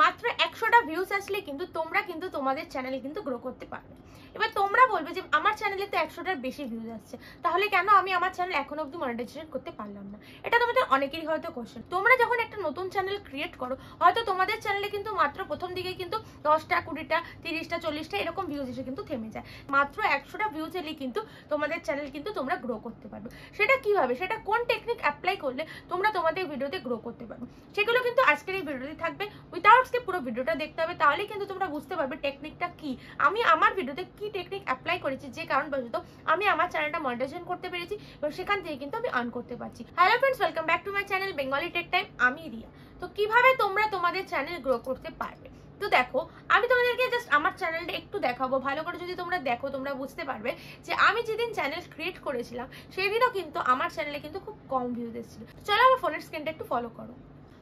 মাত্র 100টা ভিউজ আসলে কিন্তু তোমরা কিন্তু তোমাদের চ্যানেল কিন্তু গ্রো করতে পারবে। এবার তোমরা বলবে যে আমার চ্যানেলে তো 100টার বেশি ভিউজ আসছে, তাহলে কেন আমি আমার চ্যানেল এখনো অবধি মনিটাইজেশন করতে পারলাম না? এটা তোমাদের অনেকেরই হয়তো কোশ্চেন। তোমরা যখন একটা নতুন চ্যানেল ক্রিয়েট করো, হয়তো তোমাদের চ্যানেলে কিন্তু মাত্র প্রথম দিকে কিন্তু 10টা 20টা 30টা 40টা এরকম ভিউজ এসে কিন্তু থেমে যায়। মাত্র 100টা ভিউজ এলেই কিন্তু তোমাদের চ্যানেল কিন্তু তোমরা গ্রো করতে পারবে। সেটা কিভাবে, সেটা কোন টেকনিক অ্যাপ্লাই করলে তোমরা তোমাদের ভিডিওতে গ্রো করতে পারবে, সেগুলো কিন্তু আজকের এই ভিডিওতে থাকবে। উইথাউট স্কিপ পুরো ভিডিওটা দেখতে হবে, তাহলে কিন্তু তোমরা বুঝতে পারবে টেকনিকটা কি, আমি আমার ভিডিওতে কি টেকনিক অ্যাপ্লাই করেছি, যে কারণবশত আমি আমার চ্যানেলটা মনিটাইজেশন করতে পেরেছি এবং সেখান থেকে কিন্তু আমি আর্ন করতে পারছি। Hello friends, welcome back to my channel Bengali tech time. আমি রিয়া। তো কিভাবে তোমরা তোমাদের চ্যানেল গ্রো করতে পারবে, তো দেখো আমি তোমাদেরকে জাস্ট আমার চ্যানেলটা একটু দেখাবো। ভালো করে যদি তোমরা দেখো তোমরা বুঝতে পারবে যে আমি যেদিন চ্যানেল ক্রিয়েট করেছিলাম সেদিনও কিন্তু আমার চ্যানেলে কিন্তু খুব কম ভিউজ এসেছিল। চলো আমার ফোনের স্ক্রিনটা একটু ফলো করো।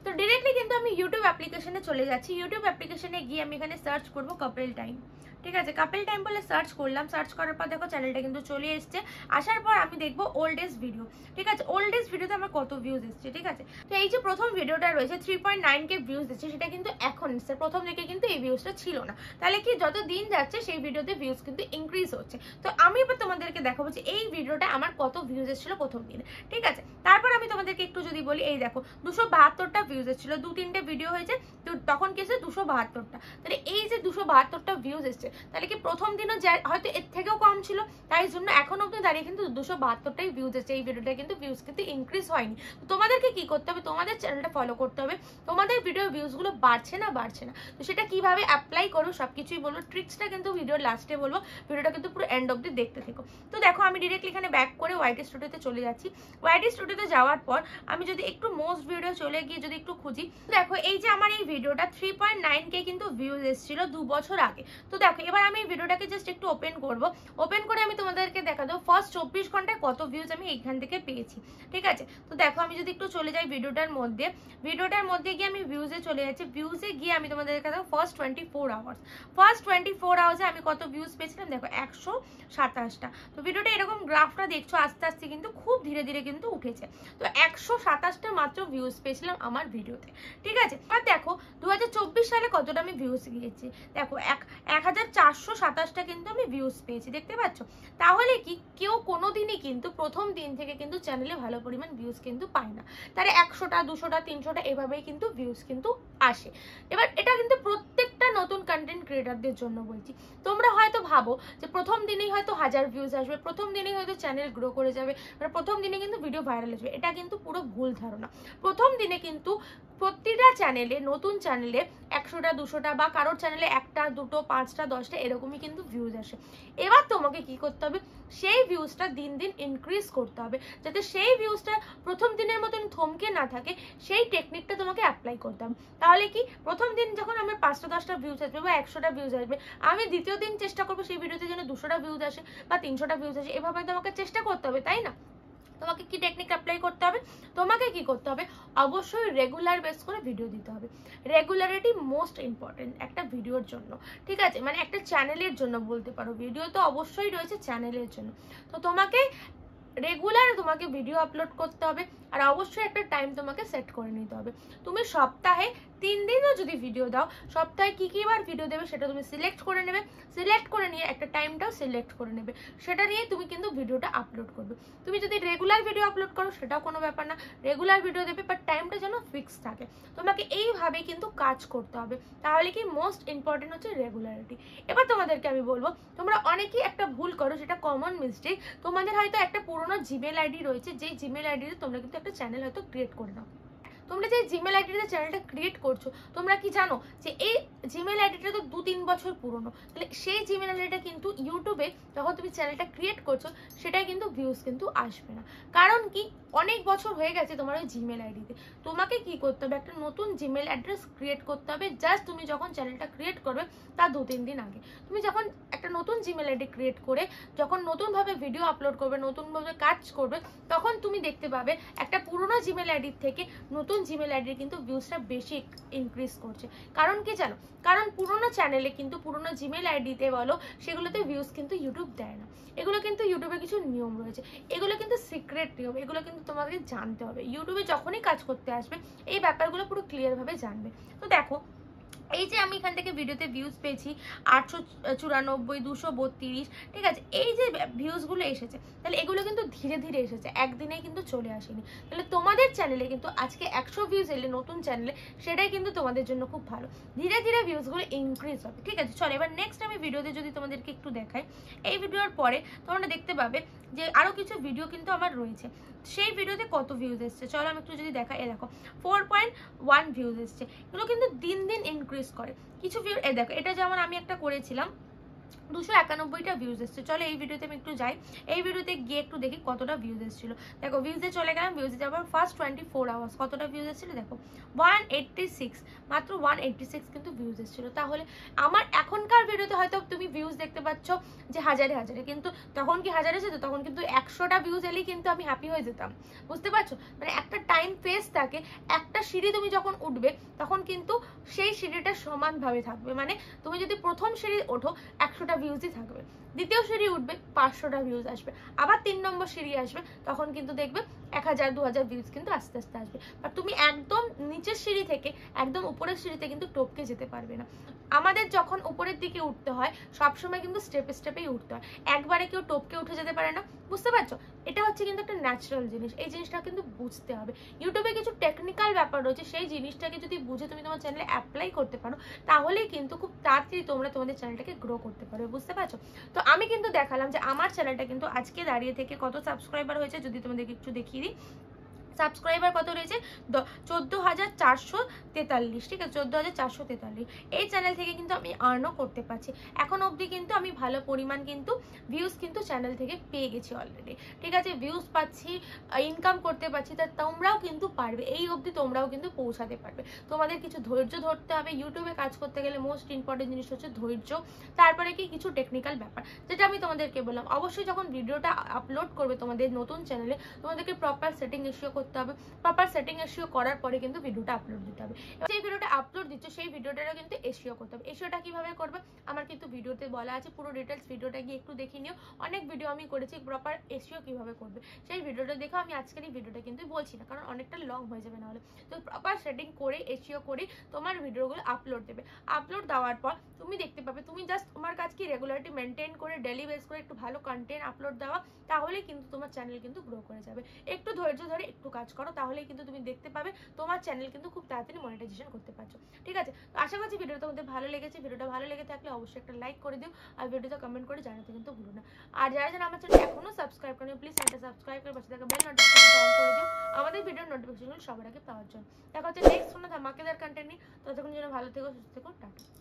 তো ডিরেক্টলি কিন্তু আমি ইউটিউব অ্যাপ্লিকেশনে চলে যাচ্ছি। ইউটিউব অ্যাপ্লিকেশনে গিয়ে আমি এখানে সার্চ করবো কাপল টাইম। ঠিক আছে, কাপল টাইম বলে সার্চ করলাম। সার্চ করার পর দেখো চ্যানেলটা কিন্তু চলে এসছে। আসার পর আমি দেখবো ওল্ডেস্ট ভিডিও। ঠিক আছে, ওল্ডেস্ট ভিডিওতে আমার কত ভিউজ এসছে। ঠিক আছে, তো এই যে প্রথম ভিডিওটা রয়েছে 3.9K ভিউজ দিচ্ছে, সেটা কিন্তু এখন এসছে। প্রথম দিকে কিন্তু এই ভিউজটা ছিল না। তাহলে কি যত দিন যাচ্ছে সেই ভিডিওতে ভিউজ কিন্তু ইনক্রিজ হচ্ছে। তো আমি এবার তোমাদেরকে দেখাবো যে এই ভিডিওটা আমার কত ভিউজ এসেছিল প্রথম দিনে। ঠিক আছে, তারপর আমি তোমাদেরকে একটু যদি বলি, এই দেখো 272টা ভিউজ এসেছিল। 2-3টে ভিডিও হয়েছে, তো তখন কি এসেছে 272টা। তাহলে এই যে 272টা ভিউজ এসছে, তাহলে কি প্রথম দিনও হয়তো এর থেকেও কম ছিল, তাই জন্য এখন অব্দি দাঁড়িয়ে কিন্তু 272টাই ভিউজ এসছে। এই ভিডিওটা কিন্তু ভিউজ কিন্তু ইনক্রিজ হয়নি। তো তোমাদেরকে কি করতে হবে, তোমাদের চ্যানেলটা ফলো করতে হবে। তোমাদের ভিডিও ভিউজগুলো বাড়ছে না তো সেটা কিভাবে অ্যাপ্লাই করো সবকিছুই বলবো। ট্রিক্সটা কিন্তু ভিডিওর লাস্টে বলবো, ভিডিওটা কিন্তু পুরো এন্ড অব্দি দেখতে থেকো। তো দেখো আমি ডিরেক্টলি এখানে ব্যাক করে ওয়াইটি স্টুডিওতে চলে যাচ্ছি। ওয়াইটি স্টুডিওতে যাওয়ার পর আমি যদি একটু মোস্ট ভিডিও চলে গিয়ে যদি একটু খুঁজি, দেখো এই যে আমার এই ভিডিওটা 3.9K কিন্তু ভিউজ এসেছিল 2 বছর আগে। তো দেখো এবার আমি এই ভিডিওটাকে জাস্ট একটু ওপেন করব। ওপেন করে আমি তোমাদেরকে দেখা দেবো ফার্স্ট 24 ঘন্টায় কত ভিউজ আমি এইখান থেকে পেয়েছি। ঠিক আছে, তো দেখো আমি যদি একটু চলে যাই ভিডিওটার মধ্যে গিয়ে আমি ভিউজে চলে যাচ্ছি। ভিউজে গিয়ে আমি তোমাদেরকে দেখাবো ফার্স্ট 24 আওয়ার্স। ফার্স্ট 24 আওয়ার্সে আমি কত ভিউজ পেয়েছিলাম, দেখো 127টা। তো ভিডিওটা এরকম গ্রাফটা দেখছো আস্তে আস্তে কিন্তু খুব ধীরে ধীরে কিন্তু উঠেছে। তো 127টা মাত্র ভিউজ পেয়েছিলাম আমার ভিডিওতে। ঠিক আছে, আর দেখো 2024 সালে কতটা আমি ভিউজ গিয়েছি, দেখো 1427টা কিন্তু আমি ভিউজ পেয়েছি। দেখতে পাচ্ছ? তাহলে কি কেউ কোনোদিনই কিন্তু প্রথম দিন থেকে কিন্তু চ্যানেলে ভালো পরিমাণ ভিউজ কিন্তু পায় না। তাহলে 100টা 200টা 300টা এভাবেই কিন্তু ভিউজ কিন্তু আসে। এবার এটা কিন্তু প্রত্যেকটা নতুন কন্টেন্ট ক্রিয়েটারদের জন্য বলছি। তোমরা হয়তো ভাবো যে প্রথম দিনেই হয়তো 1000 ভিউজ আসবে, প্রথম দিনেই হয়তো চ্যানেল গ্রো করে যাবে, মানে প্রথম দিনে কিন্তু ভিডিও ভাইরাল আসবে। এটা কিন্তু পুরো ভুল ধারণা। প্রথম দিনে কিন্তু প্রতিটা চ্যানেলে, নতুন চ্যানেলে 100টা 200টা বা কারোর চ্যানেলে 1টা 2টো 5টা 10টা এরকমই কিন্তু ভিউজ আসে। এবার তোমাকে কি করতে হবে, সেই ভিউজটা দিন দিন ইনক্রিজ করতে হবে, যাতে সেই ভিউজটা প্রথম দিনের মতন থমকে না থাকে। সেই টেকনিকটা তোমাকে অ্যাপ্লাই করতে হবে। তাহলে কি প্রথম দিন যখন আমার 5টা 10টা ভিউজ আসবে বা 100টা ভিউজ আসবে, আমি দ্বিতীয় দিন চেষ্টা করবো সেই ভিডিওতে যেন 200টা ভিউজ আসে বা 300টা ভিউজ আসে। এভাবে তোমাকে চেষ্টা করতে হবে, তাই না? তোমাকে কি টেকনিক অ্যাপ্লাই করতে হবে, তোমাকে কি করতে হবে, অবশ্যই রেগুলার বেস করে ভিডিও দিতে হবে। রেগুলারিটি মোস্ট ইম্পর্টেন্ট একটা ভিডিওর জন্য। ঠিক আছে, মানে একটা চ্যানেলের জন্য বলতে পারো, ভিডিও তো অবশ্যই রয়েছে চ্যানেলের জন্য। তো তোমাকে রেগুলার তোমাকে ভিডিও আপলোড করতে হবে, আর অবশ্যই একটা টাইম তোমাকে সেট করে নিতে হবে। তুমি সপ্তাহে 3 দিনও যদি ভিডিও দাও, সপ্তাহে কি কি বার ভিডিও দেবে সেটা তুমি সিলেক্ট করে নেবে। সিলেক্ট করে নিয়ে একটা টাইমটাও সিলেক্ট করে নেবে, সেটা নিয়ে তুমি কিন্তু ভিডিওটা আপলোড করবে। তুমি যদি রেগুলার ভিডিও আপলোড করো সেটাও কোনো ব্যাপার না, রেগুলার ভিডিও দেবে, বাট টাইমটা যেন ফিক্স থাকে। তোমাকে এইভাবে কিন্তু কাজ করতে হবে। তাহলে কি মোস্ট ইম্পর্টেন্ট হচ্ছে রেগুলারিটি। এবার তোমাদেরকে আমি বলবো, তোমরা অনেকেই একটা ভুল করো, যেটা কমন মিস্টেক। তোমাদের হয়তো একটা পুরোনো জিমেল আইডি রয়েছে, যেই জিমেল আইডিতে তোমরা কিন্তু একটা চ্যানেল হয়তো ক্রিয়েট করে নাও। তোমরা যে জিমেল আইডিতে চ্যানেলটা ক্রিয়েট করছো, তোমরা কি জানো যে এই জিমেল আইডিটা তো 2-3 বছর পুরনো। তাহলে সেই জিমেল আইডিটা কিন্তু ইউটিউবে যখন তুমি চ্যানেলটা ক্রিয়েট করছো, সেটাই কিন্তু ভিউজ কিন্তু আসবে না। কারণ কি, অনেক বছর হয়ে গেছে তোমার ওই জিমেল আইডিতে। তোমাকে কি করতে হবে, একটা নতুন জিমেল অ্যাড্রেস ক্রিয়েট করতে হবে। জাস্ট তুমি যখন চ্যানেলটা ক্রিয়েট করবে তার 2-3 দিন আগে তুমি যখন একটা নতুন জিমেল আইডি ক্রিয়েট করে যখন নতুনভাবে ভিডিও আপলোড করবে, নতুনভাবে কাজ করবে, তখন তুমি দেখতে পাবে একটা পুরোনো জিমেল আইডির থেকে নতুন জিমেল আইডির কিন্তু ভিউজটা বেশি ইনক্রিজ করছে। কারণ কি জানো, কারণ পুরোনো চ্যানেলে কিন্তু পুরোনো জিমেল আইডিতে বলো, সেগুলোতে ভিউজ কিন্তু ইউটিউব দেয় না। এগুলো কিন্তু ইউটিউবে কিছু নিয়ম রয়েছে, এগুলো কিন্তু সিক্রেট নিয়ম, এগুলো কিন্তু তোমাকে জানতে হবে। ইউটিউবে যখনই কাজ করতে আসবে এই ব্যাপারগুলো পুরো ক্লিয়ার ভাবে জানবে। তো দেখো এই যে আমি এখান থেকে ভিডিওতে ভিউজ পেয়েছি 894, 232, ঠিক আছে, এই যে ভিউজগুলো এসেছে, তাহলে এগুলো কিন্তু ধীরে ধীরে এসেছে, একদিনেই কিন্তু চলে আসেনি। তাহলে তোমাদের চ্যানেলে কিন্তু আজকে 100 ভিউজ এলে নতুন চ্যানেলে, সেটাই কিন্তু তোমাদের জন্য খুব ভালো। ধীরে ধীরে ভিউজগুলো ইনক্রিজ হবে, ঠিক আছে। চলো এবার নেক্সট আমি ভিডিওতে যদি তোমাদেরকে একটু দেখাই, এই ভিডিওর পরে তোমরা দেখতে পাবে যে আরও কিছু ভিডিও কিন্তু আমার রয়েছে, সেই ভিডিওতে কত ভিউজ এসছে। চলো আমি একটু যদি দেখাই, দেখো 4.1 ভিউজ এসছে। এগুলো কিন্তু দিন দিন ইনক্রিজ করে। কিছু ভিউ দেখো, এটা যেমন আমি একটা করেছিলাম 291টা ভিউজ এসছে। চলো এই ভিডিওতে আমি একটু যাই, এই ভিডিওতে গিয়ে একটু দেখি কতটা ভিউজ এসেছিল। দেখো ভিউজে চলে গেলাম, ভিউজে যাবার ফার্স্ট 24 আওয়ার্স কতটা ভিউজ এসেছিল, দেখো 186, মাত্র 186 কিন্তু ভিউজ এসেছিল। তাহলে আমার এখনকার ভিডিওতে হয়তো তুমি ভিউজ দেখতে পাচ্ছ যে হাজারে হাজারে, কিন্তু তখন কি হাজারে যেত? তখন কিন্তু 100টা ভিউজ এলেই কিন্তু আমি হ্যাপি হয়ে যেতাম, বুঝতে পারছো? মানে একটা টাইম ফেস থাকে, একটা সিঁড়ি তুমি যখন উঠবে তখন কিন্তু সেই সিঁড়িটা সমানভাবে থাকবে। মানে তুমি যদি প্রথম সিঁড়ি ওঠো 100টা ভিউজই থাকবে, দ্বিতীয় সিঁড়ি উঠবে 500টা ভিউজ আসবে, আবার 3 নম্বর সিঁড়ি আসবে, তখন কিন্তু দেখবে 1000, 2000 ভিউজ কিন্তু আস্তে আস্তে আসবে। আর তুমি একদম নিচের সিঁড়ি থেকে একদম উপরের সিঁড়িতে কিন্তু টপকে যেতে পারবে না। আমাদের যখন উপরের দিকে উঠতে হয় সবসময় কিন্তু স্টেপে স্টেপেই উঠতে হয়, একবারে কেউ টপকে উঠে যেতে পারে না, বুঝতে পারছো? এটা হচ্ছে কিন্তু একটা ন্যাচারাল জিনিস, এই জিনিসটা কিন্তু বুঝতে হবে। ইউটিউবে কিছু টেকনিক্যাল ব্যাপার রয়েছে, সেই জিনিসটাকে যদি বুঝে তুমি তোমার চ্যানেলে অ্যাপ্লাই করতে পারো, তাহলেই কিন্তু খুব তাড়াতাড়ি তোমরা তোমাদের চ্যানেলটাকে গ্রো করতে পারবে, বুঝতে পারছো? তো আমি কিন্তু দেখালাম যে আমার চ্যানেলটা কিন্তু আজকে দাঁড়িয়ে থেকে কত সাবস্ক্রাইবার হয়েছে, যদি তোমাদেরকে একটু দেখিয়ে দিই। সাবস্ক্রাইবার কত রয়েছে? 14,443, ঠিক আছে, 14,443। এই চ্যানেল থেকে কিন্তু আমি আর্নও করতে পারছি। এখন অবধি কিন্তু আমি ভালো পরিমাণ কিন্তু ভিউজ কিন্তু চ্যানেল থেকে পেয়ে গেছি অলরেডি, ঠিক আছে, ভিউজ পাচ্ছি, ইনকাম করতে পারছি। তা তোমরাও কিন্তু পারবে, এই অবধি তোমরাও কিন্তু পৌঁছাতে পারবে। তোমাদের কিছু ধৈর্য ধরতে হবে। ইউটিউবে কাজ করতে গেলে মোস্ট ইম্পর্টেন্ট জিনিস হচ্ছে ধৈর্য, তারপরে কি কিছু টেকনিক্যাল ব্যাপার, যেটা আমি তোমাদেরকে বললাম। অবশ্যই যখন ভিডিওটা আপলোড করবে তোমাদের নতুন চ্যানেলে, তোমাদেরকে প্রপার সেটিং এসিও করতে হবে, প্রপার সেটিং এসিও করার পরে কিন্তু ভিডিওটা আপলোড দিতে হবে। সেই ভিডিওটা আপলোড দিচ্ছ, সেই ভিডিওটারও কিন্তু এসিও করতে হবে। এসিওটা কিভাবে করবে আমার কিন্তু ভিডিওতে বলা আছে, পুরো ডিটেলস ভিডিওটা গিয়ে একটু দেখে নিও। অনেক ভিডিও আমি করেছি প্রপার এসিও কিভাবে করবে, সেই ভিডিওটা দেখো। আমি আজকের এই ভিডিওটা কিন্তু বলছি না, কারণ অনেকটা লং হয়ে যাবে নাহলে। তো প্রপার সেটিং করে এসিও করে তোমার ভিডিওগুলো আপলোড দেবে। আপলোড দেওয়ার পর তুমি দেখতে পাবে, তুমি জাস্ট তোমার কাজ কি রেগুলারিটি মেনটেন করে ডেলি বেস করে একটু ভালো কন্টেন্ট আপলোড দেওয়া, তাহলেই কিন্তু তোমার চ্যানেল কিন্তু গ্রো করে যাবে। একটু ধৈর্য ধরে একটু কাজ করো, তাহলেই কিন্তু তুমি দেখতে পাবে তোমার চ্যানেল কিন্তু খুব তাড়াতাড়ি মনিটাইজেশন করতে পারছো, ঠিক আছে। তো আশা করছি ভিডিওটা তোমাদের ভালো লেগেছে। ভিডিওটা ভালো লেগে থাকলে অবশ্যই একটা লাইক করে দিও, আর ভিডিওতে কমেন্ট করে জানাতে কিন্তু ভুলো না। আর যারা যারা আমার চ্যানেল এখনো সাবস্ক্রাইব করেনি, প্লিজ চ্যানেলটা সাবস্ক্রাইব করে পাশে থাকা বেল নোটিফিকেশন অন করে দিও, আমাদের ভিডিওর নোটিফিকেশনগুলো সবার আগে পাওয়ার জন্য। দেখা হচ্ছে নেক্সট কোনো ধামাকেদার কন্টেন্ট নিয়ে। ততক্ষণ জন্য ভালো থেকো, সুস্থ থেকো, টাটা।